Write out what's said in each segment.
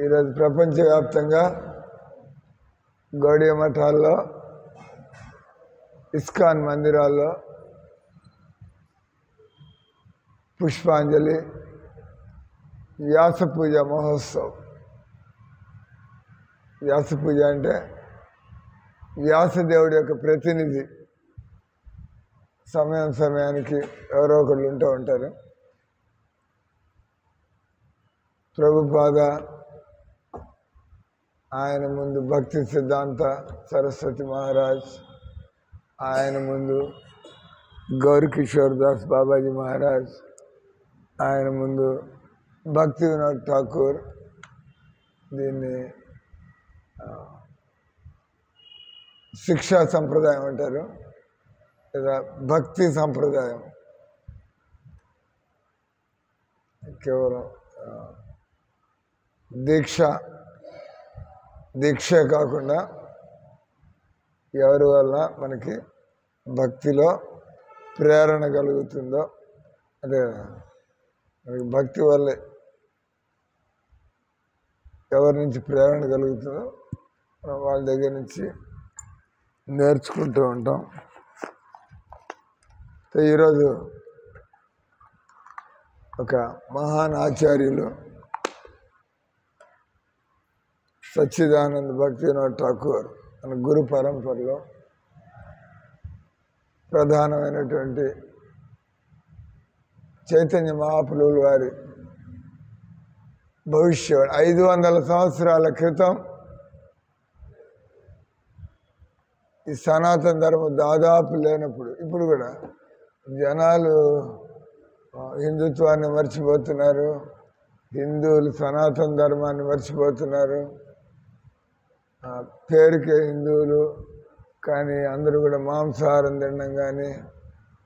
ఈరోజు ప్రపంచవ్యాప్తంగా గౌడీయ మఠాల్లో, ఇస్కాన్ మందిరాల్లో పుష్పాంజలి వ్యాస పూజ మహోత్సవం. వ్యాస పూజ అంటే వ్యాసదేవుడి యొక్క ప్రతినిధి. సమయానికి ఎవరో ఒకళ్ళు ఉంటూ ఉంటారు. ప్రభుపాద, ఆయన ముందు భక్తి సిద్ధాంత సరస్వతి మహారాజ్, ఆయన ముందు గౌరీ కిషోర్ దాస్ బాబాజీ మహారాజ్, ఆయన ముందు భక్తి వినోద్ ఠాకూర్. దీన్ని శిక్షా సంప్రదాయం అంటారు, లేదా భక్తి సంప్రదాయం. కేవలం దీక్ష కాకుండా ఎవరి వల్ల మనకి భక్తిలో ప్రేరణ కలుగుతుందో, అంటే మనకి భక్తి వల్లే ఎవరి నుంచి ప్రేరణ కలుగుతుందో మనం వాళ్ళ దగ్గర నుంచి నేర్చుకుంటూ ఉంటాం. ఈరోజు ఒక మహాన్ ఆచార్యులు సచ్చిదానంద భక్తి వినోద్ ఠాకూర్ మన గురు పరంపరలో ప్రధానమైనటువంటి చైతన్య మహాప్రభువుల వారి భవిష్యవాణి. 500 సంవత్సరాల క్రితం ఈ సనాతన ధర్మం దాదాపు లేనప్పుడు, ఇప్పుడు కూడా జనాలు హిందుత్వాన్ని మర్చిపోతున్నారు, హిందువులు సనాతన ధర్మాన్ని మర్చిపోతున్నారు. పేరుకే హిందువులు, కానీ అందరూ కూడా మాంసాహారం తినడం కానీ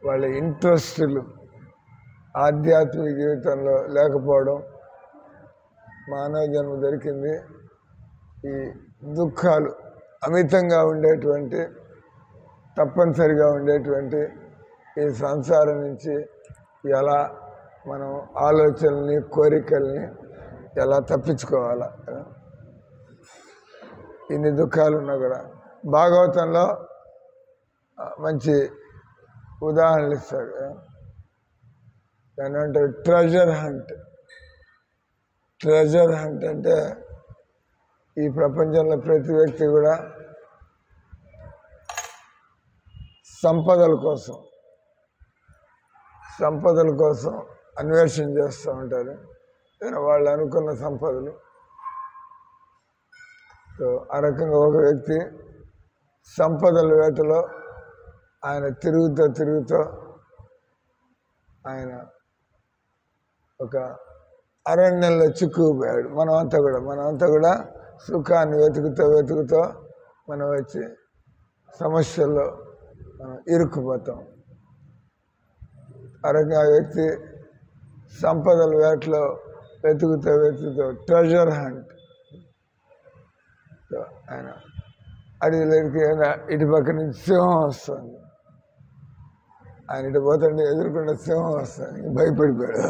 వాళ్ళ ఇంట్రెస్టులు ఆధ్యాత్మిక జీవితంలో లేకపోవడం. మానవ జన్మ దొరికింది ఈ దుఃఖాలు అమితంగా ఉండేటువంటి, తప్పనిసరిగా ఉండేటువంటి ఈ సంసారం నుంచి ఎలా మనం ఆలోచనల్ని, కోరికల్ని ఎలా తప్పించుకోవాలా. ఇన్ని దుఃఖాలు ఉన్నా కూడా భాగవతంలో మంచి ఉదాహరణలు ఇస్తాడు. దాని అంటే ట్రెజర్ హంట్. ట్రెజర్ హంట్ అంటే ఈ ప్రపంచంలో ప్రతి వ్యక్తి కూడా సంపదల కోసం అన్వేషణ చేస్తూ ఉంటారు. వాళ్ళు అనుకున్న సంపదలు. ఆ రకంగా ఒక వ్యక్తి సంపదల వేటలో ఆయన తిరుగుతూ ఆయన ఒక అరణ్యంలో చిక్కుకుపోయాడు. మనమంతా కూడా సుఖాన్ని వెతుకుతూ మనం వచ్చి సమస్యల్లో ఇరుక్కుపోతాం. ఆ రకంగా ఆ వ్యక్తి సంపదల వేటలో వెతుకుతూ ట్రెజర్ హంట్. ఆయన అడవిలోకి ఇటు పక్క నుంచి సింహం వస్తుంది. ఆయన ఇటు పోతుంటే ఎదుర్కొన్న సింహం వస్తుంది. భయపడిపోయాడు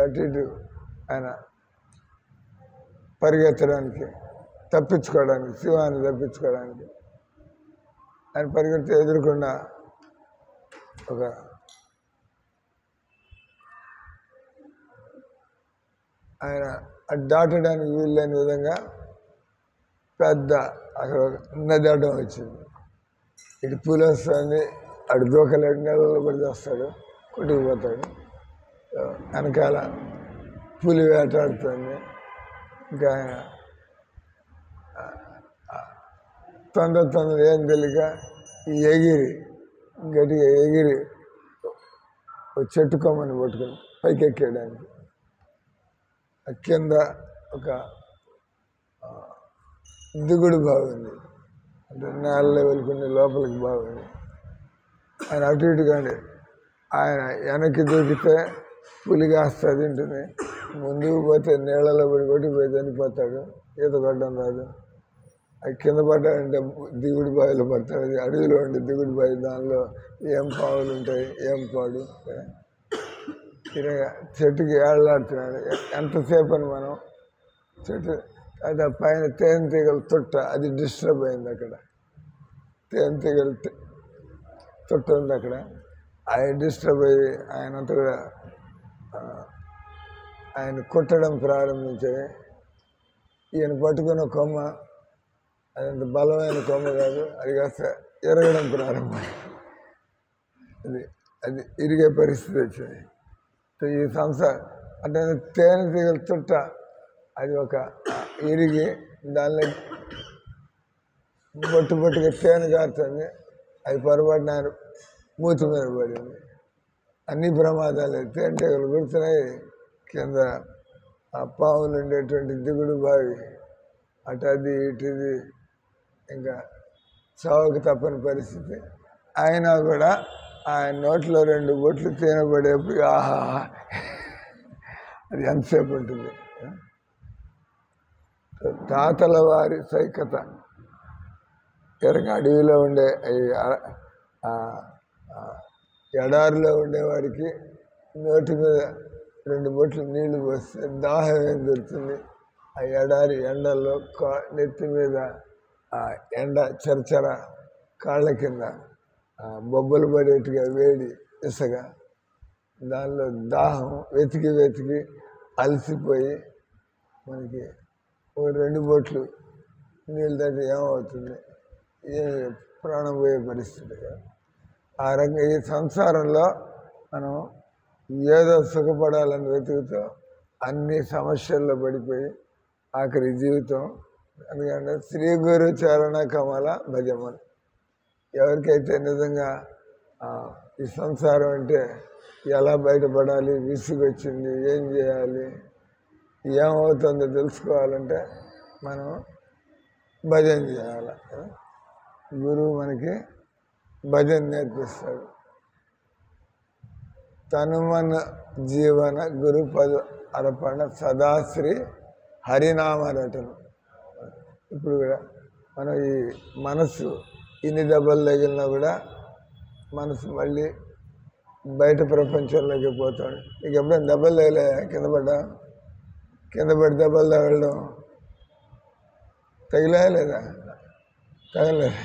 అటు ఇటు ఆయన పరిగెత్తడానికి, సింహాన్ని తప్పించుకోవడానికి ఆయన పరిగెత్తి ఎదుర్కొన్న ఒక ఆయన దాటడానికి వీల్లేని విధంగా పెద్ద అక్కడ నది అడ్డం వచ్చింది. ఇటు పూలు వస్తుంది, అటు దూకలేడు, నెలలో పడి చేస్తాడు, కొట్టుకుపోతాడు. వెనకాల పులి వేటాడుతుంది. ఇంకా ఆయన తొందర ఏం తెలియక గట్టిగా ఎగిరి చెట్టు కొమ్మని పట్టుకుని పైకి ఎక్కేయడానికి. కింద ఒక దిగుడు బాగుంది, అంటే నేల లెవెల్కొని లోపలికి బాగుంది. ఆయన అటు ఇటు కానీ ఆయన వెనక్కి దూకితే పులి కాస్త తింటుంది, ముందుకు పోతే నీళ్ళలో పడి కొట్టిపోయి చనిపోతాడు. ఈత కొట్టడం రాదు. అది కింద పడ్డాడంటే దిగుడు బావిలో పడతాడు. అది అడవిలో ఉండే దిగుడు బావి, దానిలో ఏం పావులు ఉంటాయి, ఏం పాడు. తిరగా చెట్టుకి ఏళ్ళాడుతున్నాడు. ఎంతసేపు అని మనం చెట్టు అది పైన తేనెటీగల తుట్ట అది డిస్టర్బ్ అయింది అక్కడ. తేనెటీగల తుట్ట ఉంది అక్కడ, ఆయన డిస్టర్బ్ అయ్యి ఆయనంతా కూడా ఆయన కుట్టడం ప్రారంభించాయి. ఈయన పట్టుకున్న కొమ్మ అదంత బలమైన కొమ్మ కాదు, అది కాస్త ఎరగడం ప్రారంభం. అది అది ఇరిగే పరిస్థితి వచ్చింది. ఈ సంసారం అంటే తేనెటీగల తుట్ట అది ఒక ఇరిగి దానిలో బొట్టుగా తేనె కారుతుంది. అది పొరపాటున ఆయన మూతి మీద పడింది. అన్ని ప్రమాదాలు తేనెటీగలు గుర్తున్నాయి. కింద ఆ పాములు ఉండేటువంటి దిగుడు బావి అటు అది ఇటుది ఇంకా చావుకు తప్పని పరిస్థితి. అయినా కూడా ఆయన నోట్లో 2 బొట్లు తినబడేప్పుడు ఆహా అది ఎంతసేపు ఉంటుంది. తాతల వారి సైకత అడవిలో ఉండే ఎడారిలో ఉండేవాడికి నోటి మీద 2 బొట్లు నీళ్లు పోస్తే దాహం ఏం దొరుకుతుంది. ఆ ఎడారి ఎండల్లో నెత్తి మీద ఆ ఎండ చరచర కాళ్ళ కింద బొబ్బలు పడేట్టుగా వేడి ఇసగ దానిలో దాహం వెతికి అలసిపోయి మనకి 2 బొట్లు నీళ్ళు తాగితే ఏమవుతుంది, ప్రాణం పోయే పరిస్థితి. ఆ రకంగా ఈ సంసారంలో మనం ఏదో సుఖపడాలని వెతుకుతూ అన్ని సమస్యల్లో పడిపోయి ఆఖరి జీవితం. ఎందుకంటే శ్రీ గురు చరణ కమల భజమన్. ఎవరికైతే నిజంగా ఈ సంసారం అంటే ఎలా బయటపడాలి, విసుగొచ్చింది, ఏం చేయాలి, ఏమవుతుందో తెలుసుకోవాలంటే మనం భజన చేయాలి. గురువు మనకి భజన నేర్పిస్తాడు. తనుమన జీవన గురు పద అర్పణ సదాశ్రీ హరినామ రటన. ఇప్పుడు కూడా మనం ఈ మనసు ఇన్ని దెబ్బలు తగిలినా కూడా మనసు మళ్ళీ బయట ప్రపంచంలోకి పోతాడు. ఇక ఎప్పుడైనా దెబ్బలు తగిలే కింద పడి దెబ్బలు తగలడం తగిలా లేదా? తగలేదు.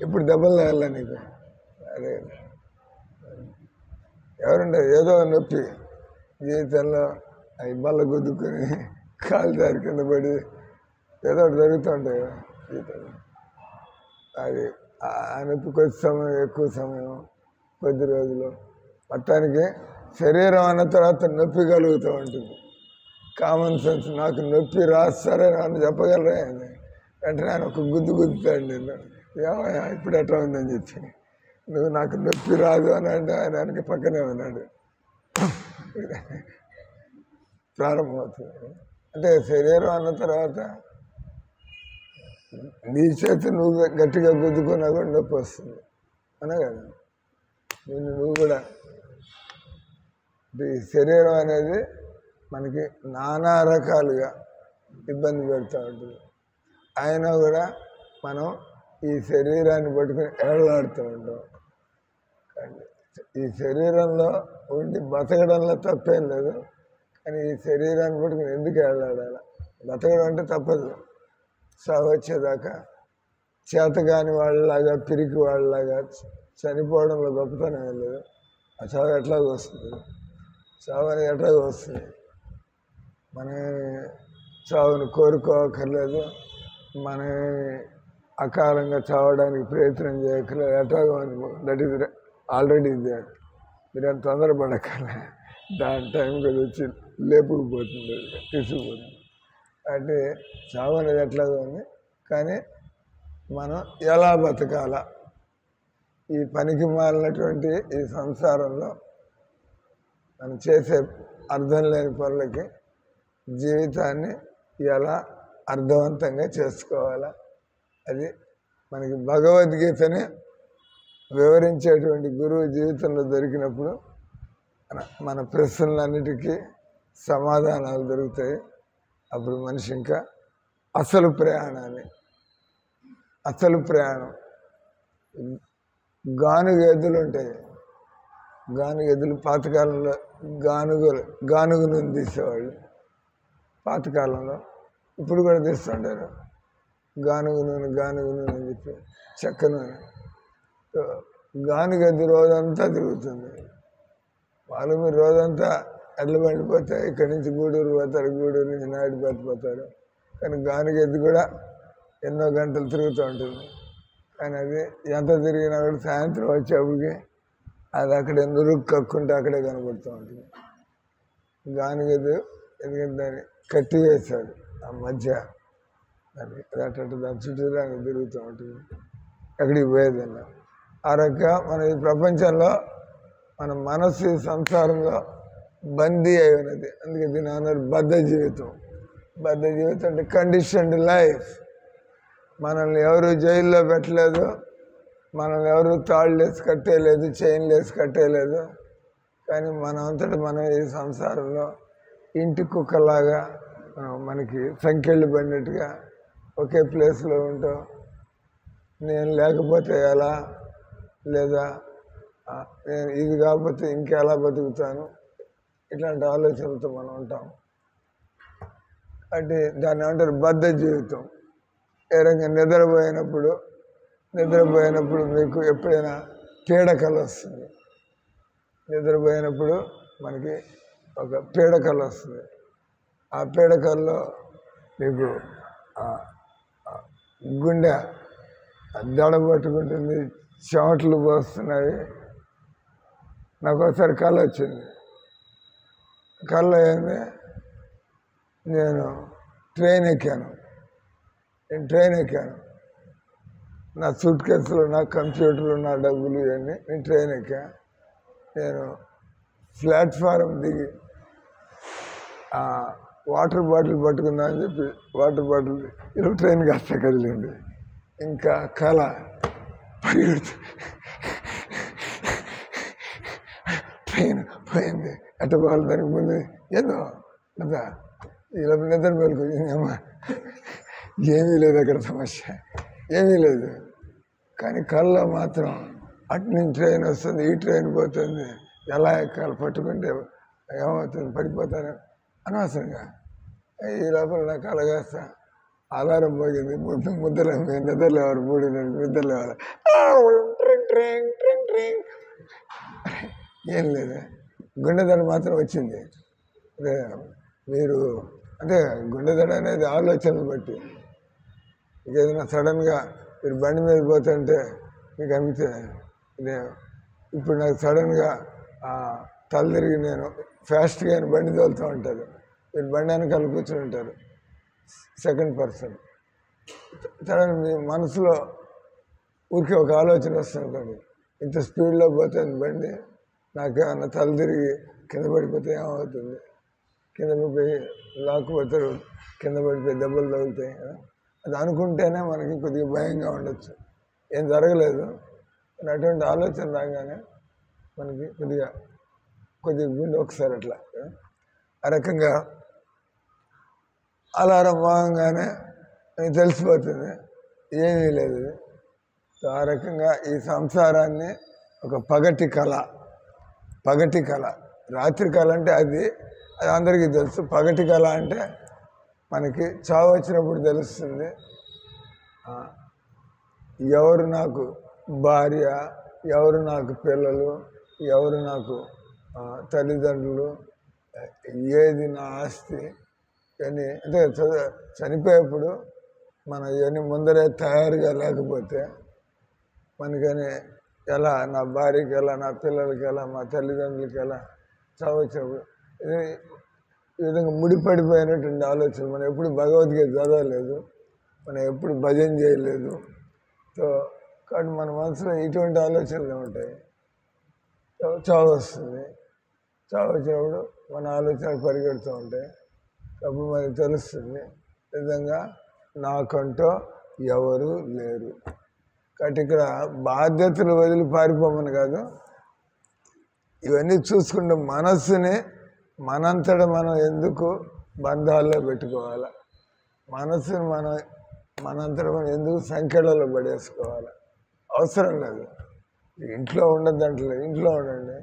ఇప్పుడు దెబ్బలు తగల నీకు. అదే ఎవరుండదు ఏదో నొప్పి జీవితంలో అవి బల్ల గుద్దుకొని కాలు దారి కింద పడి ఏదో ఒకటి జరుగుతుంటాయి కదా జీవితంలో. అది ఆ నొప్పి కొద్ది సమయం, ఎక్కువ సమయం, కొద్ది రోజులు, మొత్తానికి శరీరం అన్న తర్వాత నొప్పి కలుగుతూ ఉంటుంది. కామన్ సెన్స్ నాకు నొప్పి రాస్తారే నన్ను చెప్పగలరా వెంటనే ఆయన ఒక గుద్దుతాడు. నేను ఏమయ్యా ఇప్పుడు ఎట్లా ఉందని చెప్పి, నువ్వు నాకు నొప్పి రాదు అని అంటే ఆయన వెనక పక్కనే ఉన్నాడు. ప్రారంభమవుతుంది. అంటే శరీరం అన్న తర్వాత నీ చేతి నువ్వు గట్టిగా గుద్దుకున్నా కూడా నొప్పి వస్తుంది అనే కదా. నువ్వు కూడా ఈ శరీరం అనేది మనకి నానా రకాలుగా ఇబ్బంది పెడుతూ ఉంటుంది. అయినా కూడా మనం ఈ శరీరాన్ని పట్టుకుని ఏళ్ళాడుతూ ఉంటాం. ఈ శరీరంలో ఉండి బతకడంలో తప్పేం లేదు, కానీ ఈ శరీరాన్ని పట్టుకుని ఎందుకు ఏళ్ళాడాలి? బతకడం అంటే తప్పదు, సాగు వచ్చేదాకా. చేతగాని వాళ్ళలాగా పిరికి వాళ్ళలాగా చనిపోవడంలో గొప్పతనం ఏం లేదు. ఆ చావు ఎట్లాగో వస్తుంది, చావు అనేది ఎట్లాగో వస్తుంది. మన చావుని కోరుకోకర్లేదు, మన అకాలంగా చావడానికి ప్రయత్నం చేయక్కర్లేదు. ఎట్లాగో దట్ ఈజ్ ఆల్రెడీ దేర్. మీరు అంత తొందరపడక్కర్లే, దాని టైంకి అది వచ్చి లేపుకుపోతుంది, తీసుకుపోతుంది. అంటే చావు అనేది ఎట్లాగో ఉంది, కానీ మనం ఎలా బతకాలా ఈ పనికి మాలినటువంటి ఈ సంసారంలో మనం చేసే అర్థం లేని పనులకి జీవితాన్ని ఎలా అర్థవంతంగా చేసుకోవాలా, అది మనకి భగవద్గీతని వివరించేటువంటి గురువు జీవితంలో దొరికినప్పుడు మన ప్రశ్నలన్నిటికీ సమాధానాలు దొరుకుతాయి. అప్పుడు మనిషి ఇంకా అసలు ప్రయాణం గానుగ ఎద్దులు ఉంటాయి. గానుగ ఎద్దులు పాతకాలంలో గానుగను తీసేవాళ్ళు. పాతకాలంలో. ఇప్పుడు కూడా తీస్తుంటారు గానుగ నూనె అని చెప్పి, చెక్క నూనె. గానుగ రోజంతా తిరుగుతుంది. వాళ్ళు మీరు రోజంతా ఎడ్ల బండిపోతే ఇక్కడి నుంచి గూడూరు పోతారు, గూడూరు నుంచి నాయుడుపేట పోతారు. కానీ గానుగెద్దు కూడా ఎన్నో గంటలు తిరుగుతూ ఉంటుంది. కానీ అది ఎంత తిరిగినా కూడా సాయంత్రం వచ్చేప్పటికి అది అక్కడే నురుగు కక్కుంటే అక్కడే కనబడుతూ ఉంటుంది. గానుగెద్దు ఎందుకంటే దాన్ని కట్టి వేశాడు ఆ మధ్య, అది అట్ట దాని చుట్టూ దానికి తిరుగుతూ ఉంటుంది, ఎక్కడికి పోయేదన్నా. ఆ రకంగా మన ఈ ప్రపంచంలో మన మనస్సు ఈ సంసారంలో బందీ అయి ఉన్నది. అందుకే దీని అన్నారు బద్ధ జీవితం. బద్ధ జీవితం అంటే కండిషన్డ్ లైఫ్. మనల్ని ఎవరు జైల్లో పెట్టలేదు, మనల్ని ఎవరు తాళ్ళు వేసి కట్టేయలేదు, చైన్లు వేసి కట్టేయలేదు. కానీ మనం అంతటా మనం ఈ సంసారంలో ఇంటి కుక్కలాగా మనకి సంఖ్యలు పడినట్టుగా ఒకే ప్లేస్లో ఉంటాం. నేను లేకపోతే ఎలా, లేదా నేను ఇది కాకపోతే ఇంకెలా బతుకుతాను, ఇట్లాంటి ఆలోచనలతో మనం ఉంటాం. అంటే దాన్ని అంటారు బద్ధ జీవితం. ఏ రకంగా నిద్రపోయినప్పుడు మీకు ఎప్పుడైనా పీడకల వస్తుంది. నిద్రపోయినప్పుడు మనకి ఒక పీడకల వస్తుంది. ఆ పీడకల్లో మీకు గుండె దడ పట్టుకుంటుంది, చెమటలు పోస్తున్నాయి. నాకు ఒకసారి కళ వచ్చింది. కళ ఏంది, నేను ట్రైన్ ఎక్కాను. నా సూట్ కేసులు, నా కంప్యూటర్లు, నా డబ్బులు ఇవన్నీ నేను ట్రైన్ ఎక్కా. నేను ప్లాట్ఫారం దిగి వాటర్ బాటిల్ పట్టుకుందా అని చెప్పి వాటర్ బాటిల్ ఇలా ట్రైన్ కాస్త కదిలింది. ఇంకా కళ పరిగెడుతూ ట్రైన్ పోయింది. అట్ట పోవాలి, దానికి ముందు ఏదో కదా ఇలా నిద్ర మేలుకొచ్చిందమ్మా. ఏమీ లేదు అక్కడ, సమస్య ఏమీ లేదు. కానీ కళ్ళలో మాత్రం అటు నుంచి ట్రైన్ వస్తుంది, ఈ ట్రైన్ పోతుంది, ఎలా ఎక్కాలి, పట్టుకుంటే ఏమవుతుంది, పడిపోతాను అనవసరంగా. ఈ లోపల నాకు కలగాస్తా ఆధారం పోయింది. ముద్దలు నిద్రలేవారు, 3 నిద్రలేవారు. ఏం లేదు, గుండెదడ మాత్రం వచ్చింది. అదే మీరు అంటే గుండెదడ అనేది ఆలోచనలు బట్టి. ఏదైనా సడన్గా మీరు బండి మీద పోతుంటే మీకు అనిపితే ఇదే. ఇప్పుడు నాకు సడన్గా తల తిరిగి నేను ఫాస్ట్గా బండి తోలుతూ ఉంటారు. మీరు బండి వెనకాల కూర్చొని ఉంటారు, సెకండ్ పర్సన్. సడన్ మీ మనసులో ఊరికే ఒక ఆలోచన వస్తుంది కానీ ఇంత స్పీడ్లో పోతుంది బండి, నాకేమన్నా తల తిరిగి కింద పడిపోతే ఏమవుతుంది, కింద పడిపోయి లాక్కుపోతారు, కింద పడిపోయి దెబ్బలు తగులుతాయి కదా. అది అనుకుంటేనే మనకి కొద్దిగా భయంగా ఉండొచ్చు. ఏం జరగలేదు కానీ అటువంటి ఆలోచన రాగానే మనకి కొద్దిగా గుండె ఒకసారి అట్లా. ఆ రకంగా అలారం మోగంగానే నాకు తెలిసిపోతుంది ఏమీ లేదు. ఆ రకంగా ఈ సంసారాన్ని ఒక పగటి కళ, రాత్రి కళ అంటే అది అందరికీ తెలుసు. పగటి కళ అంటే మనకి చావు వచ్చినప్పుడు తెలుస్తుంది. ఎవరు నాకు భార్య, ఎవరు నాకు పిల్లలు, ఎవరు నాకు తల్లిదండ్రులు, ఏది నా ఆస్తి అని. అంటే చనిపోయేప్పుడు మనం ఇవన్నీ ముందరే తయారుగా లేకపోతే మనకని ఎలా, నా భార్యకి ఎలా, నా పిల్లలకి ఎలా, మా తల్లిదండ్రులకి ఎలా చావు వచ్చినప్పుడు ఈ విధంగా ముడిపడిపోయినటువంటి ఆలోచన. మనం ఎప్పుడు భగవద్గీత చదవలేదు, మనం ఎప్పుడు భజన చేయలేదు. సో కాబట్టి మన మనసులో ఇటువంటి ఆలోచనలు ఉంటాయి. చావు వస్తుంది, చావు వచ్చినప్పుడు మన ఆలోచనలు పరిగెడుతూ ఉంటాయి. అప్పుడు మనకు తెలుస్తుంది నిజంగా నాకంటూ ఎవరు లేరు. కాబట్టి ఇక్కడ బాధ్యతలు వదిలి పారిపోమని కాదు, ఇవన్నీ చూసుకుంటే మనస్సుని మనంతట మనం ఎందుకు బంధాల్లో పెట్టుకోవాలి, మనస్సుని మనంతట మనం ఎందుకు సంఖ్యలలో పడేసుకోవాలి, అవసరం లేదు. ఇంట్లో ఉండద్దు అంటలేదు, ఇంట్లో ఉండండి.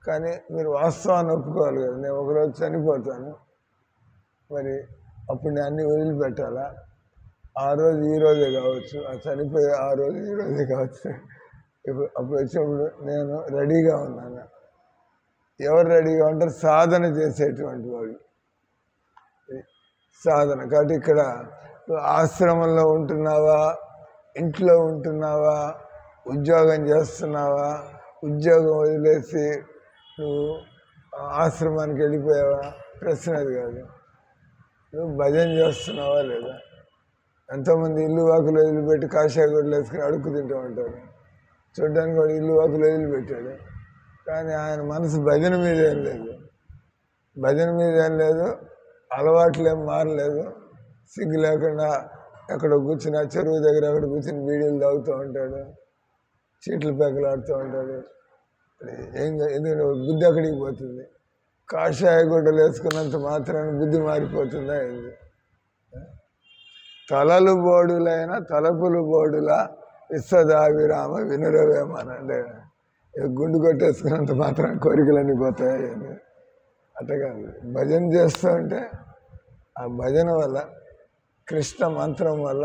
కానీ మీరు వాస్తవాన్ని ఒప్పుకోవాలి కదా, నేను ఒకరోజు చనిపోతాను, మరి అప్పుడు నేను అన్నీ వదిలిపెట్టాలా? ఆ రోజు ఈ రోజే కావచ్చు, ఆ చనిపోయే ఆ రోజు ఈ రోజే కావచ్చు. అప్పుడు వచ్చినప్పుడు నేను రెడీగా ఉన్నాను. ఎవరు రెడీగా ఉంటారు? సాధన చేసేటువంటి వాళ్ళు. సాధన కాబట్టి ఇక్కడ ఆశ్రమంలో ఉంటున్నావా, ఇంట్లో ఉంటున్నావా, ఉద్యోగం చేస్తున్నావా, ఉద్యోగం వదిలేసి నువ్వు ఆశ్రమానికి వెళ్ళిపోయావా? ప్రశ్న అది కాదు. నువ్వు భజన చేస్తున్నావా లేదా? ఎంతోమంది ఇల్లు వాకులు వదిలిపెట్టి కాషాయ గుడ్లు వేసుకుని అడుక్కు తింటూ ఉంటారు. చూడ్డానికి వాడు ఇల్లు వాకులు వదిలిపెట్టాడు, కానీ ఆయన మనసు భజన మీద ఏం లేదు. భజన మీద ఏం లేదు, అలవాట్లు ఏం మారలేదు. సిగ్గు లేకుండా ఎక్కడ కూర్చుని చెరువు దగ్గర ఎక్కడ కూర్చుని బీడీలు తాగుతూ ఉంటాడు, చీట్లు పెక్కలాడుతూ ఉంటాడు. ఎందుకంటే బుద్ధి అక్కడికి పోతుంది. కాషాయ గుడ్డలు వేసుకున్నంత మాత్రాన్ని బుద్ధి మారిపోతుందా ఏంది? తలలు బోడులైన తలపులు బోడుల విశ్వదావిరామ వినురవేమనంటే గుండు కొట్టేసుకున్నంత మాత్రం కోరికలన్నీ పోతాయి. అట్ట కాదు, భజన చేస్తూ ఉంటే ఆ భజన వల్ల, కృష్ణ మంత్రం వల్ల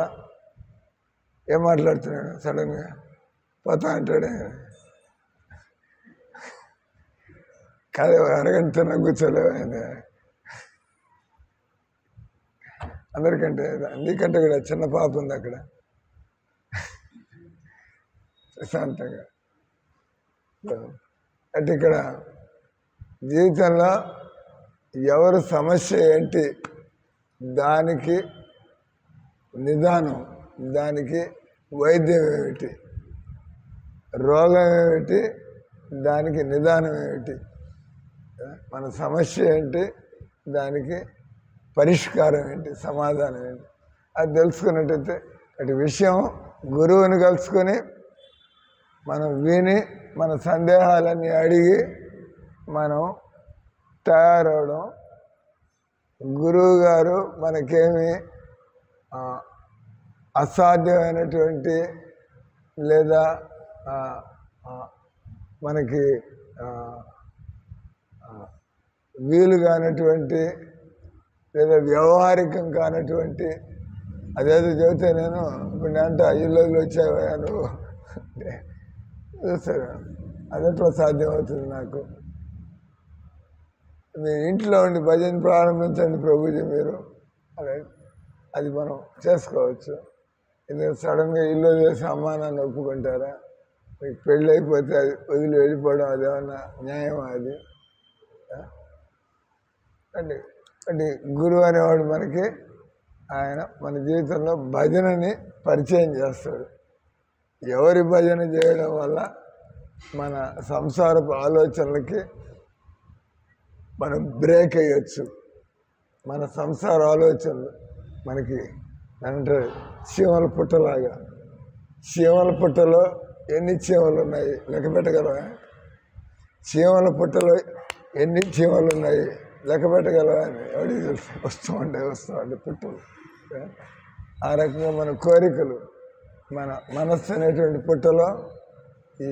ఏం మాట్లాడుతున్నాడు? సడన్గా పోతా అంటాడే కాదు, అరగంట కూర్చోలేవు ఆయన. అందరికంటే నీకంటే కూడా చిన్న పాప ఉంది అక్కడ ప్రశాంతంగా. అంటే ఇక్కడ జీవితంలో ఎవరు సమస్య ఏంటి, దానికి నిదానం, దానికి వైద్యం ఏమిటి, రోగం ఏమిటి, దానికి నిదానం ఏమిటి, మన సమస్య ఏంటి, దానికి పరిష్కారం ఏంటి, సమాధానం ఏంటి, అది తెలుసుకున్నట్టయితే అటు విషయం గురువుని కలుసుకొని మనం విని మన సందేహాలన్నీ అడిగి మనం తయారవడం. గురువు గారు మనకేమి అసాధ్యమైనటువంటి లేదా మనకి వీలు కానటువంటి లేదా వ్యవహారికం కానటువంటి అదేదో చెబితే నేను ఇప్పుడు నేను ఇల్లు వచ్చావా నువ్వు చూస్తాను, అదెట్లా సాధ్యమవుతుంది నాకు? మీ ఇంట్లో ఉండి భజన ప్రారంభించండి ప్రభుజీ మీరు, అది మనం చేసుకోవచ్చు. ఎందుకంటే సడన్గా ఇల్లు చేసి అమ్మా నన్ను ఒప్పుకుంటారా? మీకు పెళ్ళి అయిపోతే అది వదిలి వెళ్ళిపోవడం అదేమన్నా న్యాయమా? అది అంటే అంటే గురువు అనేవాడు మనకి ఆయన మన జీవితంలో భజనని పరిచయం చేస్తాడు. ఎవరి భజన చేయడం వల్ల మన సంసారపు ఆలోచనలకి మనం బ్రేక్ అయ్యొచ్చు. మన సంసార ఆలోచనలు మనకి అంటే చీమల పుట్టలాగా, చీమల పుట్టలో ఎన్ని చీమలు ఉన్నాయి లెక్క పెట్టగలవా? చీమల పుట్టలో ఎన్ని చీమలు ఉన్నాయి లెక్క పెట్టగలవా అని ఎవరికి తెలుసు? వస్తూ ఉంటాయి పుట్టలు. ఆ రకంగా మన కోరికలు, మన మనస్సు అనేటువంటి పుట్టలో ఈ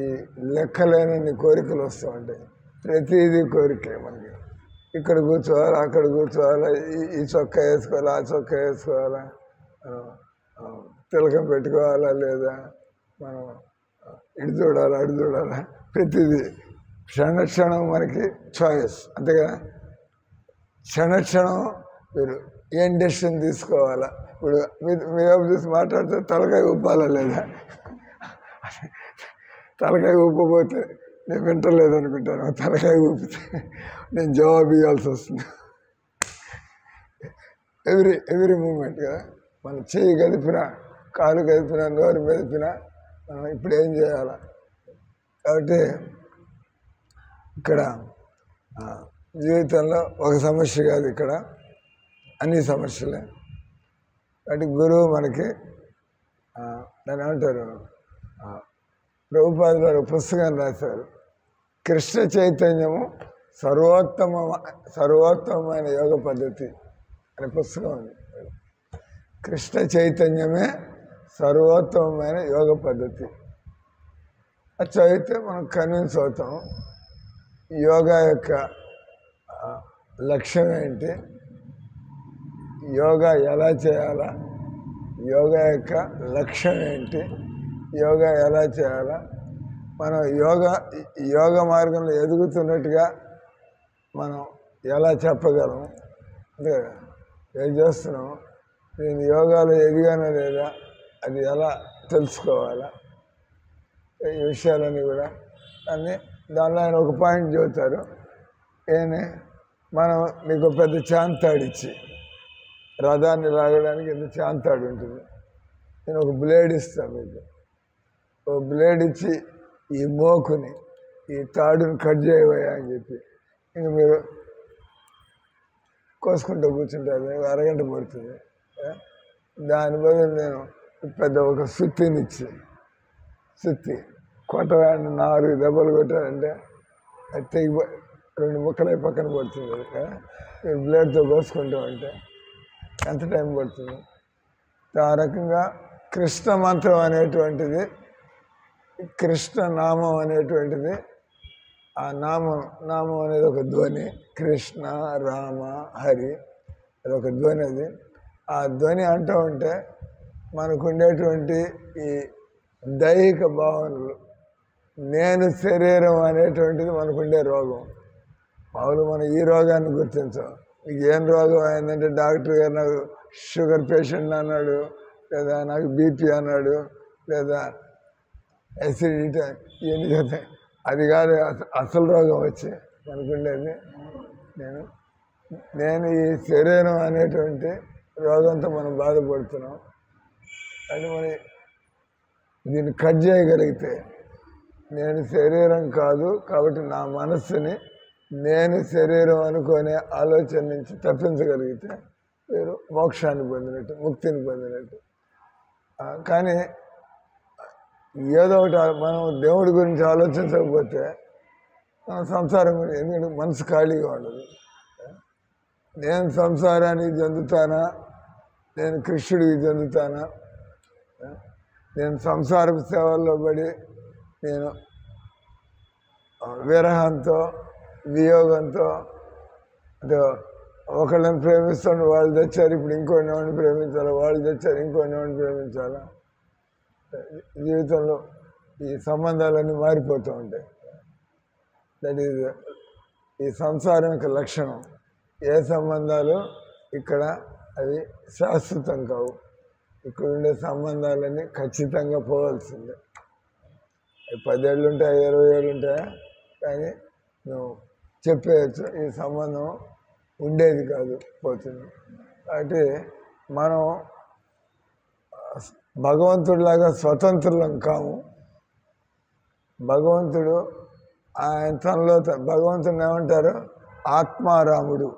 లెక్కలేనన్ని కోరికలు వస్తూ ఉంటాయి. ప్రతిదీ కోరికే మనకి. ఇక్కడ కూర్చోవాలి, అక్కడ కూర్చోవాలి, ఈ చొక్కా వేసుకోవాలా, ఆ చొక్కా వేసుకోవాలా, తిలకం పెట్టుకోవాలా లేదా, మనం ఇటు చూడాలా అటు చూడాలా, ప్రతిదీ క్షణక్షణం మనకి చాయిస్. అంతేగా క్షణక్షణం మీరు ఏం డెసిషన్ తీసుకోవాలా? ఇప్పుడు మీరు చూసి మాట్లాడితే తలకాయ ఊపాలా లేదా? తలకాయ ఊపపోతే నేను వింటలేదు అనుకుంటాను, తలకాయ ఊపితే నేను జవాబు ఇవ్వాల్సి వస్తుంది. ఎవ్రీ మూమెంట్ కదా, మనం చెయ్యి కదిపినా, కాలు కదిపినా, నోరు మెదిపినా మనం ఇప్పుడు ఏం చేయాలా? కాబట్టి ఇక్కడ జీవితంలో ఒక సమస్య కాదు, ఇక్కడ అన్ని సమస్యలే. కాబట్టి గురువు మనకి దాన్ని ఏమంటారు, ప్రభుపాదులు వారు పుస్తకం రాశారు, కృష్ణ చైతన్యము సర్వోత్తమమైన యోగ పద్ధతి అనే పుస్తకం ఉంది. కృష్ణ చైతన్యమే సర్వోత్తమమైన యోగ పద్ధతి. అది చదివితే మనం కన్విన్స్ అవుతాం యోగా యొక్క లక్ష్యం ఏంటి, యోగా ఎలా చేయాలా, యోగా యొక్క లక్ష్యం ఏంటి, యోగా ఎలా చేయాలా, మనం యోగ మార్గంలో ఎదుగుతున్నట్టుగా మనం ఎలా చెప్పగలం, అంటే ఏం చేస్తున్నాం, నేను యోగాలో ఎదిగానో లేదా అది ఎలా తెలుసుకోవాలా, ఈ విషయాలన్నీ కూడా అన్నీ దానిలో ఆయన ఒక పాయింట్ చెబుతారు. మనం మీకు పెద్ద చాంతాడిచ్చి రథాన్ని లాగడానికి ఇంత చాంతాడు ఉంటుంది, నేను ఒక బ్లేడ్ ఇస్తాను మీకు, ఒక బ్లేడ్ ఇచ్చి ఈ మోకుని ఈ తాడుని కట్ చేయబోయా అని చెప్పి ఇంక మీరు కోసుకుంటూ కూర్చుంటారు, అరగంట పడుతుంది. దాని బదులు నేను పెద్ద ఒక సుత్తినిచ్చి కొట్టవాడిని 4 దెబ్బలు కొట్టారంటే అది తెగి 2 ముక్కలై పక్కన పడుతుంది. మీరు బ్లేడ్తో కోసుకుంటూ ఉంటే ఎంత టైం పడుతుంది. ఆ రకంగా కృష్ణ మంత్రం అనేటువంటిది, కృష్ణ నామం అనేటువంటిది, ఆ నామం అనేది ఒక ధ్వని, కృష్ణ రామ హరి అది ఒక ధ్వని. అది ఆ ధ్వని అంటూ ఉంటే మనకు ఉండేటువంటి ఈ దైహిక భావనలు, నేను శరీరం అనేటువంటిది మనకుండే రోగం. మామూలు మనం ఈ రోగాన్ని గుర్తించాం. మీకు ఏం రోగం అయిందంటే డాక్టర్ గారు నాకు షుగర్ పేషెంట్ అన్నాడు, లేదా నాకు బీపీ అన్నాడు, లేదా యాసిడిటీ, ఇవన్నీ చెప్తాయి. అది కాదు అసలు రోగం వచ్చి మనకుండేది. నేను ఈ శరీరం అనేటువంటి రోగంతో మనం బాధపడుతున్నాం. అది మరి దీన్ని కట్ చేయగలిగితే, నేను శరీరం కాదు కాబట్టి నా మనస్సుని నేను శరీరం అనుకునే ఆలోచన నుంచి తప్పించగలిగితే మీరు మోక్షాన్ని పొందినట్టు, ముక్తిని పొందినట్టు. కానీ ఏదో ఒకటి మనం దేవుడి గురించి ఆలోచించకపోతే మనం సంసారం గురించి, ఎందుకంటే మనసు ఖాళీగా ఉండదు. నేను సంసారానికి చెందుతానా, నేను కృష్ణుడికి చెందుతానా, నేను సంసారపు సేవల్లో పడి నేను విరహంతో వియోగంతో, అంటే ఒకళ్ళని ప్రేమిస్తుండే వాళ్ళు తెచ్చారు, ఇప్పుడు ఇంకోటి ప్రేమించాలా, వాళ్ళు తెచ్చారు ఇంకోటి ప్రేమించాలా. జీవితంలో ఈ సంబంధాలన్నీ మారిపోతూ ఉంటాయి. దట్ ఈజ్ ఈ సంసారం యొక్క లక్షణం. ఏ సంబంధాలు ఇక్కడ అవి శాశ్వతం కావు. ఇక్కడ ఉండే సంబంధాలన్నీ ఖచ్చితంగా పోవాల్సిందే. 10 ఏళ్ళు ఉంటాయా, 20 ఏళ్ళు ఉంటాయా, కానీ నువ్వు చెప్పేయచ్చు ఈ సంబంధం ఉండేది కాదు, పోతుంది. కాబట్టి మనం భగవంతుడిలాగా స్వతంత్రులం కాము. భగవంతుడు ఆయన తనలో భగవంతుడిని ఏమంటారు, ఆత్మారాముడు.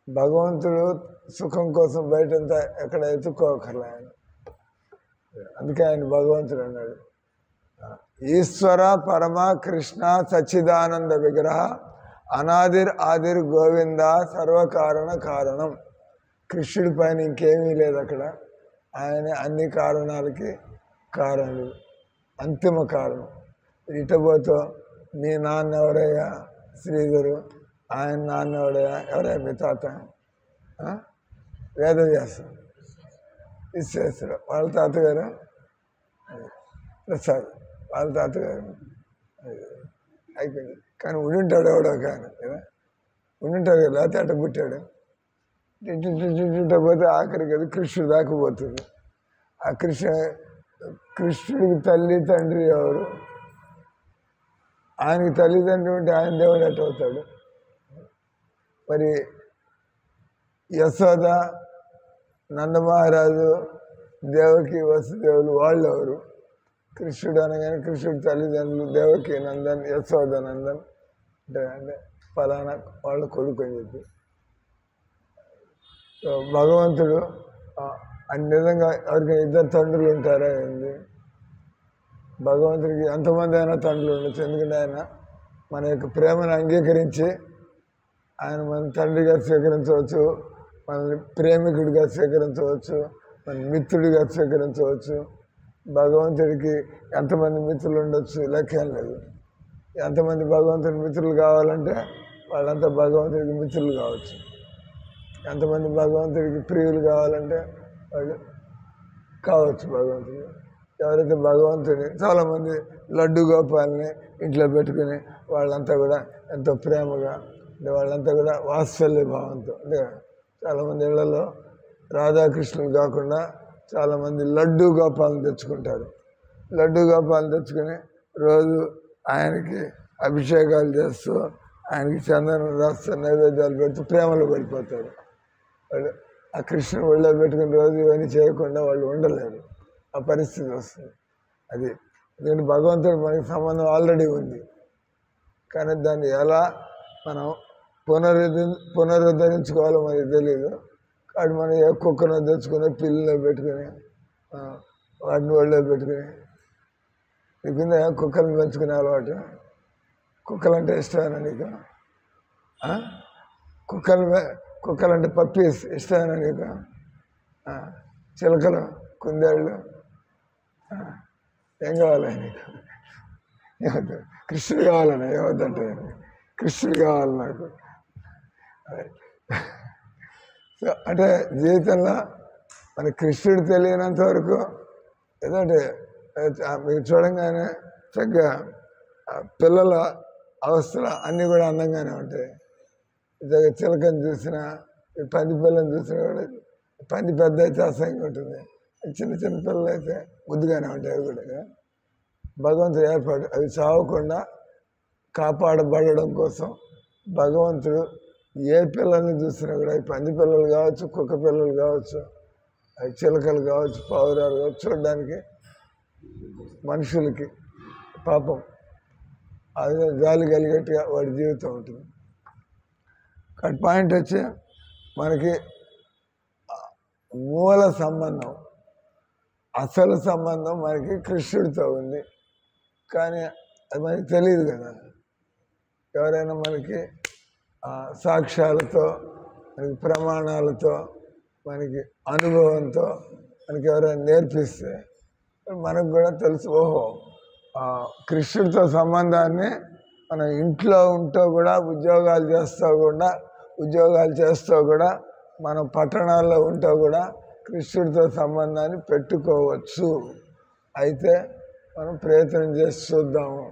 భగవంతుడు సుఖం కోసం బయటంతా ఎక్కడ ఎత్తుక్కోకర్లే ఆయన, అందుకే ఆయన భగవంతుడు అన్నాడు. ఈశ్వర పరమ కృష్ణ సచ్చిదానంద విగ్రహ ఆదిర్ గోవింద సర్వకారణ కారణం. కృష్ణుడి పైన ఇంకేమీ లేదు అక్కడ. ఆయన అన్ని కారణాలకి కారణుడు, అంతిమ కారణం. ఇటబోతో మీ నాన్న ఎవరయ్యా, శ్రీధరు. ఆయన నాన్న ఎవడయ్యా, ఎవరయ్యా మీ తాత, వేదవ్యాసం, విశ్వేశ్వర వాళ్ళ తాతగారు ప్రసాద్ వాళ్ళ తాతగారు. అయిపోయింది. కానీ ఉండింటాడు ఎవడో కానీ కదా, ఉండింటాడు కదా, లేకపోతే అట్ట పుట్టాడు. పోతే ఆఖరికి అది కృష్ణుడు దాకపోతుంది. ఆ కృష్ణుడికి తల్లి తండ్రి ఎవరు, ఆయనకి తల్లిదండ్రులు ఉంటే ఆయన దేవుడు ఎట్ట అవుతాడు. మరి యశోద, నందమహారాజు, దేవకి, వసుదేవులు వాళ్ళు ఎవరు. కృష్ణుడు అనగానే కృష్ణుడి తల్లిదండ్రులు దేవకి నందన్, యశోద నందన్ అంటే ఫలానా వాళ్ళ కొడుకు అని చెప్పి. భగవంతుడు అన్ని విధంగా ఎవరికి 2 తండ్రులు ఉంటారా ఏంది. భగవంతుడికి ఎంతమంది అయినా తండ్రులు ఉండొచ్చు. ఎందుకంటే ఆయన మన యొక్క ప్రేమను అంగీకరించి ఆయన మన తండ్రిగా స్వీకరించవచ్చు, మనల్ని ప్రేమికుడిగా స్వీకరించవచ్చు, మన మిత్రుడిగా స్వీకరించవచ్చు. భగవంతుడికి ఎంతమంది మిత్రులు ఉండొచ్చు, లెక్కేం లేదు. ఎంతమంది భగవంతుడి మిత్రులు కావాలంటే వాళ్ళంతా భగవంతుడికి మిత్రులు కావచ్చు. ఎంతమంది భగవంతుడికి ప్రియులు కావాలంటే వాళ్ళు కావచ్చు భగవంతుడు. ఎవరైతే భగవంతుని చాలామంది లడ్డు గోపాలని ఇంట్లో పెట్టుకుని వాళ్ళంతా కూడా ఎంతో ప్రేమగా అంటే వాళ్ళంతా కూడా వాత్సల్య భావంతో అంటే చాలామంది ఇళ్లలో రాధాకృష్ణులు కాకుండా చాలామంది లడ్డు గోపాలను తెచ్చుకుంటారు. లడ్డు గోపాలను తెచ్చుకుని రోజు ఆయనకి అభిషేకాలు చేస్తూ ఆయనకి చందనం రాస్తూ నైవేద్యాలు పెడుతూ ప్రేమలో పడిపోతారు. వాళ్ళు ఆ కృష్ణుని ఒళ్ళో పెట్టుకుని రోజు ఇవన్నీ చేయకుండా వాళ్ళు ఉండలేరు. ఆ పరిస్థితి వస్తుంది. అది ఎందుకంటే భగవంతుడు మనకి సంబంధం ఆల్రెడీ ఉంది, కానీ దాన్ని ఎలా మనం పునరుద్ధరించుకోవాలో మనకి తెలియదు. కాబట్టి మనం ఏ కుక్కను తెచ్చుకుని పిల్లలో పెట్టుకుని వాటిని ఒళ్ళో పెట్టుకుని నీకుందా కుక్కలను పెంచుకునే అలవాటు? కుక్కలంటే ఇష్టమేనా నీకు? కుక్కలంటే పప్పీస్ ఇష్టమేనా నీకు? చిలకలు, కుందేళ్ళు ఏం కావాలి నీకు? ఏమవుతుంది? కృష్ణుడు కావాలన్నా ఏమవుతుంటే కృష్ణుడు కావాలి నాకు. సో అంటే జీవితంలో మన కృష్ణుడు తెలియనంత వరకు ఏదంటే మీరు చూడంగానే చక్కగా పిల్లల అవస్థలు అన్నీ కూడా అందంగానే ఉంటాయి. చిలకని చూసినా పంది పిల్లని చూసినా కూడా పంది పెద్ద అయితే అసహ్యంగా ఉంటుంది, చిన్న చిన్న పిల్లలు అయితే ముద్దుగానే ఉంటాయి. అవి కూడా భగవంతుడు ఏర్పాటు అవి చావకుండా కాపాడబడడం కోసం భగవంతుడు ఏ పిల్లల్ని చూసినా కూడా అవి పంది పిల్లలు కావచ్చు, కుక్క పిల్లలు కావచ్చు, అవి చిలకలు కావచ్చు, పావురాలు కావచ్చు, చూడడానికి మనుషులకి పాపం అది జాలి కలిగేట్టుగా వాడి జీవితం ఉంటుంది. కట్ పాయింట్ వచ్చి మనకి మూల సంబంధం, అసలు సంబంధం మనకి కృష్ణుడితో ఉంది, కానీ అది మనకి తెలియదు కదా. ఎవరైనా మనకి సాక్ష్యాలతో, మనకి ప్రమాణాలతో, మనకి అనుభవంతో మనకి ఎవరైనా నేర్పిస్తే మనకు కూడా తెలుసు. ఓహో, కృష్ణుడితో సంబంధాన్ని మనం ఇంట్లో ఉంటూ కూడా ఉద్యోగాలు చేస్తూ కూడా మనం పట్టణాల్లో ఉంటూ కూడా కృష్ణుడితో సంబంధాన్ని పెట్టుకోవచ్చు. అయితే మనం ప్రయత్నం చేసి చూద్దాము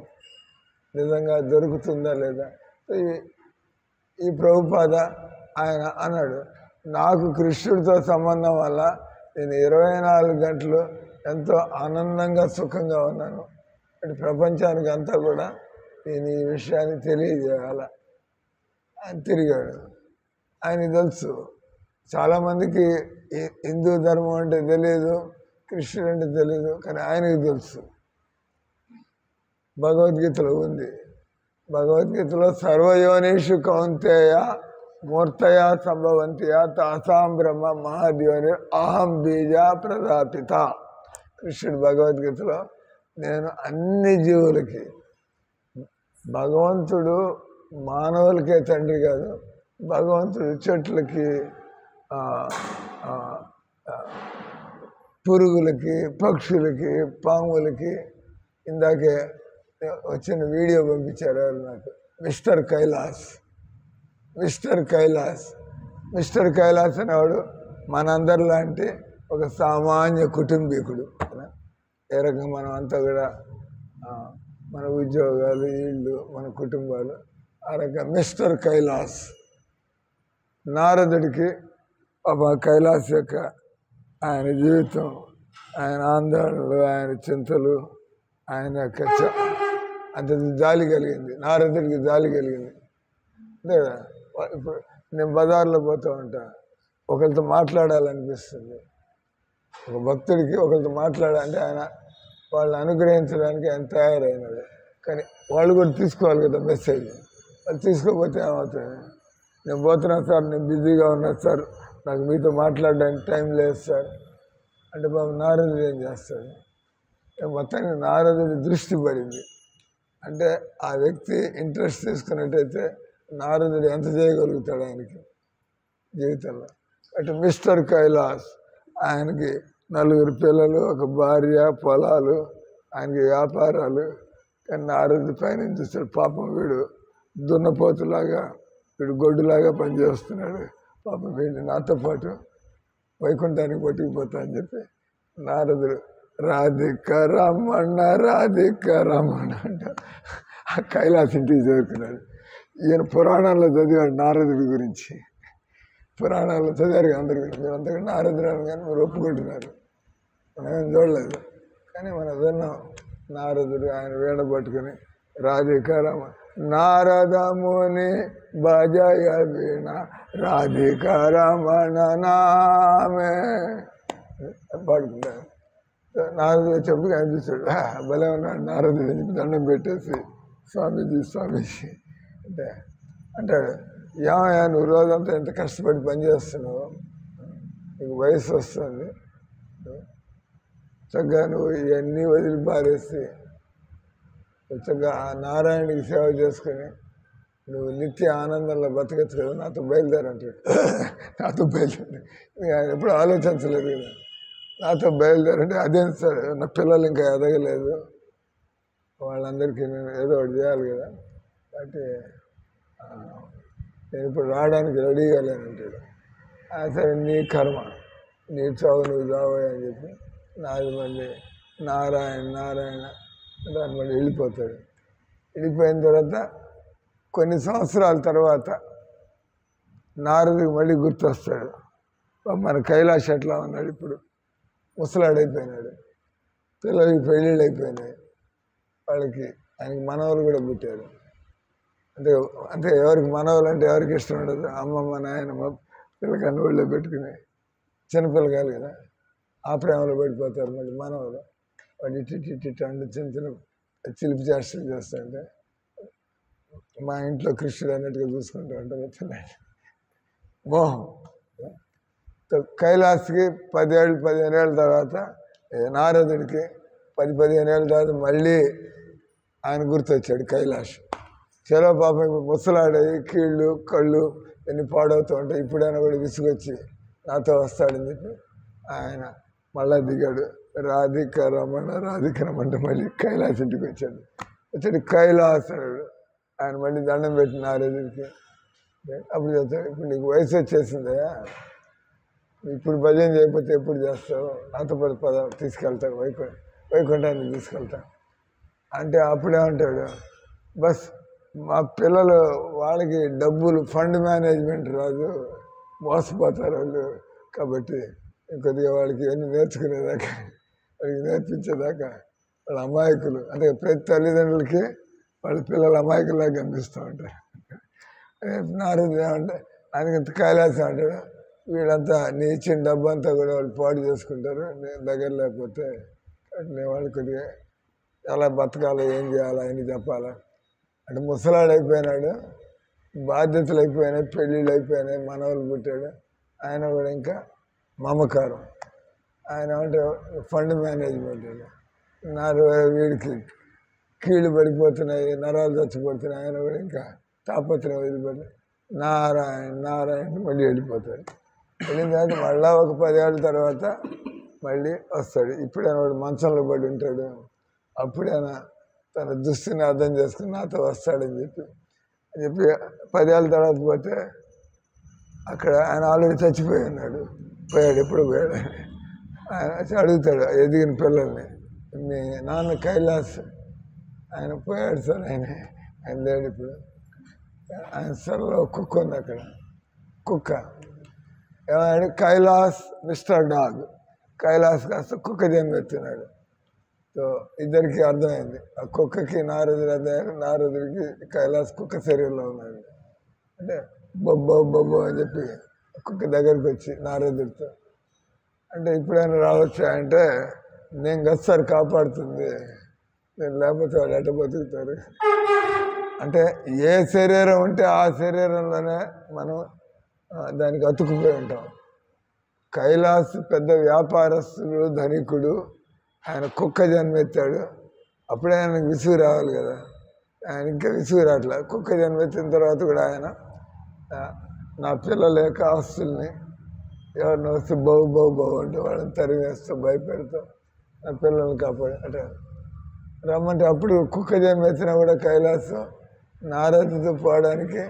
నిజంగా దొరుకుతుందా లేదా. ఈ ప్రభుపాద ఆయన అన్నాడు, నాకు కృష్ణుడితో సంబంధం వల్ల నేను 24 గంటలు ఎంతో ఆనందంగా సుఖంగా ఉన్నాను. అంటే ప్రపంచానికి అంతా కూడా నేను ఈ విషయాన్ని తెలియజేయాల ఆయన తిరిగాడు. ఆయనకి తెలుసు, చాలామందికి హిందూ ధర్మం అంటే తెలియదు, కృష్ణుడు అంటే తెలియదు, కానీ ఆయనకి తెలుసు. భగవద్గీతలో ఉంది. భగవద్గీతలో సర్వయోనిషు కౌంతేయ మూర్తయా సంభవంతియా తాసాం బ్రహ్మ మహాద్యోని అహం బీజ ప్రదాపిత. కృష్ణుడు భగవద్గీతలో నేను అన్ని జీవులకి, భగవంతుడు మానవులకే తండ్రి కాదు, భగవంతుడు చెట్లకి, పురుగులకి, పక్షులకి, పాములకి. ఇందాకే వచ్చిన వీడియో పంపించారు వాళ్ళు నాకు, మిస్టర్ కైలాస్ అనేవాడు మనందరిలాంటి ఒక సామాన్య కుటుంబీకుడు. ఏ రకంగా మనం అంతా కూడా మన ఉద్యోగాలు, ఇళ్ళు, మన కుటుంబాలు, ఆ రకంగా మిస్టర్ కైలాస్. నారదుడికి కైలాస్ యొక్క ఆయన జీవితం, ఆయన ఆందోళనలు, ఆయన చింతలు, ఆయన యొక్క అంత జాలి కలిగింది. నారదుడికి జాలి కలిగింది. అంతే కదా. ఇప్పుడు నేను బజార్లో పోతూ ఉంటా, ఒకరితో మాట్లాడాలనిపిస్తుంది. ఒక భక్తుడికి ఒకరితో మాట్లాడాలంటే ఆయన వాళ్ళని అనుగ్రహించడానికి ఆయన తయారైనది, కానీ వాళ్ళు కూడా తీసుకోవాలి కదా మెసేజ్. వాళ్ళు తీసుకోకపోతే ఏమవుతుంది? నేను పోతున్నాను సార్, నేను బిజీగా ఉన్నా సార్, నాకు మీతో మాట్లాడడానికి టైం లేదు సార్ అంటే బాబు నారదుడు ఏం చేస్తాడు? మొత్తానికి నారదుడి దృష్టి పడింది. అంటే ఆ వ్యక్తి ఇంట్రెస్ట్ తీసుకున్నట్టయితే నారదుడు ఎంత చేయగలుగుతాడు ఆయనకి జీవితంలో. అంటే మిస్టర్ కైలాస్, ఆయనకి 4 పిల్లలు, ఒక భార్య, పొలాలు, ఆయనకి వ్యాపారాలు. కానీ నారదుడి పైన చూస్తాడు, పాపం వీడు దున్నపోతులాగా, వీడు గొడ్డులాగా పనిచేస్తున్నాడు, పాపం వీళ్ళు నాతో పాటు వైకుంఠానికి పట్టుకుపోతా అని చెప్పి నారదుడు రాధిక రమణ అంట ఆ కైలాస ఇంటికి చేరుకున్నాడు. ఈయన పురాణాల్లో చదివాడు నారదుడి గురించి. పురాణాల్లో చదివారు అందరు. మీరు అంతకంటే నారదుడు కానీ మీరు ఒప్పుకుంటున్నారు, మనమేం చూడలేదు. కానీ మనం విన్నాం నారదుడు ఆయన వీణ పట్టుకుని రాధిక రమణ నారద ముని భజయ వీణ రాధిక రమణ నామే పాడుకుంటారు. నారదుడు చెప్పుకు ఆయన చూస్తాడు, భలే ఉన్నాడు నారదుడు చెప్పి దండం పెట్టేసి స్వామీజీ అంటే అంటాడు, ఏమయ్యా నువ్వు రోజంతా ఎంత కష్టపడి పనిచేస్తున్నావు, నీకు వయసు వస్తుంది, చక్కగా నువ్వు ఇవన్నీ వదిలి పారేసి చక్కగా ఆ నారాయణకి సేవ చేసుకుని నువ్వు నిత్య ఆనందంలో బతకచ్చు కదా, నాతో బయలుదేరంటాడు. నాతో బయలుదేరి ఆయన ఎప్పుడు ఆలోచించలేదు కదా, నాతో బయలుదేరంటే అదేం సార్ నా పిల్లలు ఇంకా ఎదగలేదు, వాళ్ళందరికీ నేను ఏదో ఒకటి చేయాలి కదా, అంటే నేను ఇప్పుడు రావడానికి రెడీగా లేనంటాడు. సరే నీ కర్మ, నీ చావు నువ్వు చావే అని చెప్పి నాది మళ్ళీ నారాయణ దాని మళ్ళీ వెళ్ళిపోతాడు. వెళ్ళిపోయిన తర్వాత కొన్ని సంవత్సరాల తర్వాత నారదుడికి మళ్ళీ గుర్తొస్తాడు, మన కైలాష్ ఎట్లా ఉన్నాడు, ఇప్పుడు ముసలాడైపోయినాడు, పిల్లలకి పెళ్ళిళ్ళు అయిపోయినాయి, వాళ్ళకి ఆయనకి మనవలు కూడా పుట్టారు. అంటే ఎవరికి మనవలు అంటే ఎవరికి ఇష్టం ఉండదు, అమ్మమ్మ నాయనమ్మ పిల్లకాయని ఒళ్ళో పెట్టుకుని చిన్నపిల్లకాయలు కదా, ఆ ప్రేమలో పడిపోతారు. మళ్ళీ మనవలు వాడు ఇట్టి అంటే చిన్న చిలిపి చేష్టలు చేస్తుంటే మా ఇంట్లో కృష్ణుడు అన్నట్టుగా చూసుకుంటూ ఉంటారు చిన్నాడు మోహం. కైలాస్కి 10-15 ఏళ్ళ తర్వాత నారదుడికి 10-15 ఏళ్ళ తర్వాత మళ్ళీ ఆయన గుర్తొచ్చాడు కైలాష్. చలో పాపం ఇప్పుడు ముసలాడేది కీళ్ళు కళ్ళు ఎన్ని పాడవుతూ ఉంటాయి, ఇప్పుడైనా కూడా విసుగొచ్చి నాతో వస్తాడని చెప్పి ఆయన మళ్ళా దిగాడు. రాధిక రమణ అంటే మళ్ళీ కైలాస్ ఇంటికి వచ్చాడు. కైలాసుడు ఆయన మళ్ళీ దండం పెట్టి నారదుడికి. అప్పుడు చెప్తాడు, ఇప్పుడు నీకు వయసు వచ్చేసిందా, ఇప్పుడు భజన చేయకపోతే ఎప్పుడు చేస్తావు, నాతో పద తీసుకెళ్తావు, వైకుంఠానికి తీసుకెళ్తావు అంటే అప్పుడేమంటాడు, బస్ మా పిల్లలు వాళ్ళకి డబ్బులు ఫండ్ మేనేజ్మెంట్ రాదు, మోసపోతారు వాళ్ళు, కాబట్టి కొద్దిగా వాళ్ళకి ఎన్ని నేర్చుకునేదాకా వాళ్ళకి నేర్పించేదాకా వాళ్ళ అమాయకులు, అంటే ప్రతి తల్లిదండ్రులకి వాళ్ళ పిల్లలు అమాయకుల్లాగా కనిపిస్తూ ఉంటారు. నారదు ఏమంటే ఆయనకి ఇంత కైలాసం అంటాడు, వీళ్ళంతా నీ ఇచ్చిన డబ్బు అంతా కూడా వాళ్ళు పాడు చేసుకుంటారు, నేను దగ్గర లేకపోతే నేను వాళ్ళు కొద్దిగా ఎలా బతకాలో ఏం చేయాలో అని చెప్పాలా అంటే ముసలాడైపోయినాడు, బాధ్యతలు అయిపోయినాయి, పెళ్ళిళ్ళు అయిపోయినాయి, మనవలు పుట్టాడు. ఆయన కూడా ఇంకా మమకారం, ఆయన అంటే ఫండ్ మేనేజ్మెంట్ వీడికి కీళ్ళు పడిపోతున్నాయి, నరాలు చచ్చిపోతున్నాయి, ఆయన కూడా ఇంకా తాపత్రయం వదిలిపెట్టి నారాయణ మళ్ళీ వెళ్ళిపోతాడు. వెళ్ళిన తర్వాత మళ్ళీ ఒక 10 ఏళ్ళ తర్వాత మళ్ళీ వస్తాడు. ఇప్పుడైనా వాడు మంచంలో పడి ఉంటాడు, అప్పుడైనా తన దుస్తుని అర్థం చేసుకుని నాతో వస్తాడని చెప్పి 10 ఏళ్ళ తర్వాత పోతే అక్కడ ఆయన ఆల్రెడీ చచ్చిపోయి ఉన్నాడు. ఎప్పుడు పోయాడు ఆయన అడుగుతాడు ఎదిగిన పిల్లల్ని, మీ నాన్న కైలాస్ ఆయన పోయాడు సార్, ఆయన లేడు ఇప్పుడు. ఆయన సరలో కుక్క ఉంది, అక్కడ కుక్క ఏమన్నాడు, కైలాస్ మిస్టర్ డాగ్, కైలాస్ కాస్త కుక్క జన్మెత్తున్నాడు. సో ఇద్దరికి అర్థమైంది, ఆ కుక్కకి నారదుడు అర్థమయ్యారు, నారదుడికి కైలాస్ కుక్క శరీరంలో ఉన్నాడు. అంటే బొబ్బో అని చెప్పి కుక్క దగ్గరికి వచ్చి నారదుడితో అంటే ఇప్పుడైనా రావచ్చా అంటే, నేను కదా సార్ కాపాడుతుంది, నేను లేకపోతే వాళ్ళు ఎట్ట బతుకుతారు. అంటే ఏ శరీరం ఉంటే ఆ శరీరంలోనే మనం దానికి అతుక్కుపోయి ఉంటాం. కైలాస్ పెద్ద వ్యాపారస్తుడు, ధనికుడు, ఆయన కుక్క జన్మెత్తాడు. అప్పుడే ఆయనకు విసుగు రావాలి కదా, ఆయన ఇంకా విసుగు రావట్లే. కుక్క జన్మెత్తిన తర్వాత కూడా ఆయన నా పిల్లల యొక్క ఆస్తుల్ని ఎవరిని వస్తే బావు అంటే వాళ్ళని తరివేస్తూ భయపెడతాం, నా పిల్లల్ని కాపాడు అంటే రమ్మంటే అప్పుడు కుక్క జన్మెత్తినా కూడా కైలాసం నారదుడితో పోవడానికి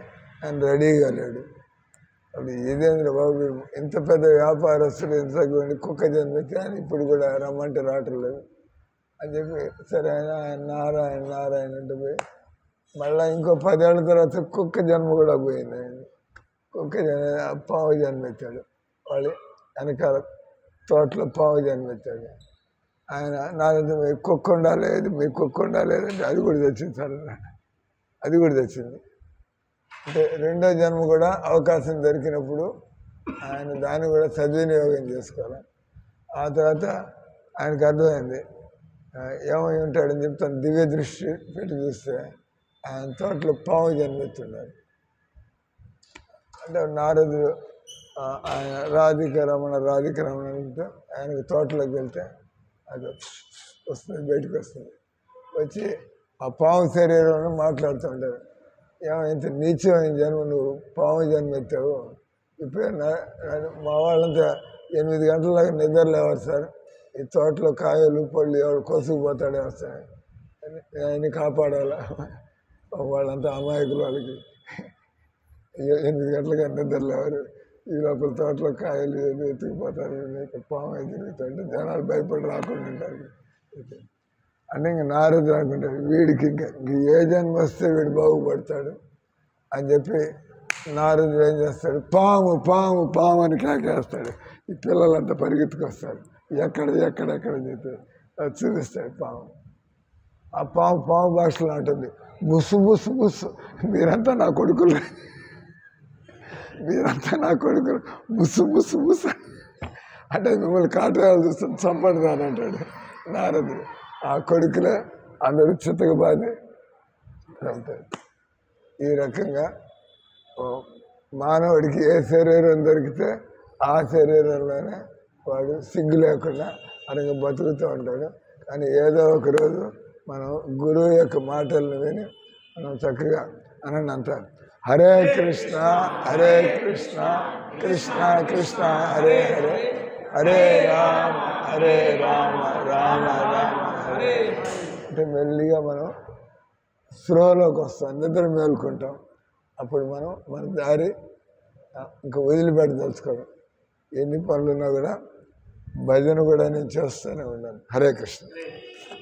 ఆయన రెడీగా లేడు. అది ఇదేంద్ర బాబు ఇంత పెద్ద వ్యాపారస్తులు ఇంత కుక్క జన్మెత్తి అని ఇప్పుడు కూడా రమ్మంటే రావట్లేదు అని చెప్పి సరే ఆయన నారాయణ నారాయణ అంటే పోయి మళ్ళీ ఇంకో 10 ఏళ్ళ తర్వాత కుక్క జన్మ కూడా పోయింది ఆయన. కుక్క పావు జన్మెత్తాడు. వాళ్ళు వెనకాల తోటలో పావు జన్మెత్తాడు. ఆయన నాదంతా మీ కుక్క ఉండాలేదు మీ కుక్క ఉండాలేదు అంటే అది కూడా తెచ్చింది సార్. అది కూడా తెచ్చింది. అంటే రెండో జన్మ కూడా అవకాశం దొరికినప్పుడు ఆయన దాన్ని కూడా సద్వినియోగం చేసుకోవాలి. ఆ తర్వాత ఆయనకు అర్థమైంది ఏమై ఉంటాడని చెప్పి తను దివ్య దృష్టి పెట్టి చూస్తే ఆయన తోటలో పావు జన్మెత్తున్నాడు. అంటే నారదుడు ఆయన రాధిక రమణ అంటే ఆయనకు తోటలోకి వెళ్తే అది వస్తుంది, బయటకు వస్తుంది. వచ్చి ఆ పాము శరీరంలో మాట్లాడుతుంటారు. ఇంత నీచమైన జన్మ నువ్వు పాము జన్మ ఎత్తావు. ఇప్పుడే మా వాళ్ళంతా 8 గంటలలాగా నిద్ర లేవారు సార్. ఈ తోటలో కాయలు పళ్ళు ఎవరు కోసుకుపోతాడే వస్తాయి, ఆయన్ని కాపాడాలా. వాళ్ళంతా అమాయకులు, వాళ్ళకి 8 గంటలుగా నిద్ర లేవారు. ఈ లోపల తోటలో కాయలు ఎత్తుకుపోతారు, పాము తిరుగుతుంటే జనాలు భయపడి రాకుండా ఉంటారు. అంటే ఇంక నారదుడు అనుకుంటాడు వీడికి ఇంక ఏ జన్మ వస్తే వీడు బాగుపడతాడు అని చెప్పి నారదుడు ఏం చేస్తాడు, పాము పాము పాము అని కేకేస్తాడు. ఈ పిల్లలంతా పరిగెత్తుకొస్తారు. ఎక్కడెక్కడ చెప్పి చూపిస్తాడు పాము. ఆ పాము భాషలో ఉంటుంది, బుస్సు బుస్సు బుస్సు మీరంతా నా కొడుకులు బుస్సు బుస్సు బుస్సు అంటే మిమ్మల్ని కాటేయాలు చూస్తుంది చంపడదాని అంటాడు నారదుడు. ఆ కొడుకులే అందరూ చిత్తగబాది చంపారు. ఈ రకంగా మానవుడికి ఏ శరీరం దొరికితే ఆ శరీరంలోనే వాడు సిగ్గు లేకుండా అలాగే బతుకుతూ ఉంటాడు. కానీ ఏదో ఒక రోజు మనం గురువు యొక్క మాటలను విని మనం చక్కగా అనండి అంటారు, హరే కృష్ణ కృష్ణ కృష్ణ హరే హరే, హరే రామ రామ రామ హరే. అంటే మెల్లిగా మనం స్లోలోకి వస్తాం, నిద్ర మేలుకుంటాం. అప్పుడు మనం మన దారి ఇంకా వదిలిపెట్టదలుచుకోవడం. ఎన్ని పనులున్నా కూడా భజన కూడా నేను చేస్తూనే ఉన్నాను. హరే కృష్ణ.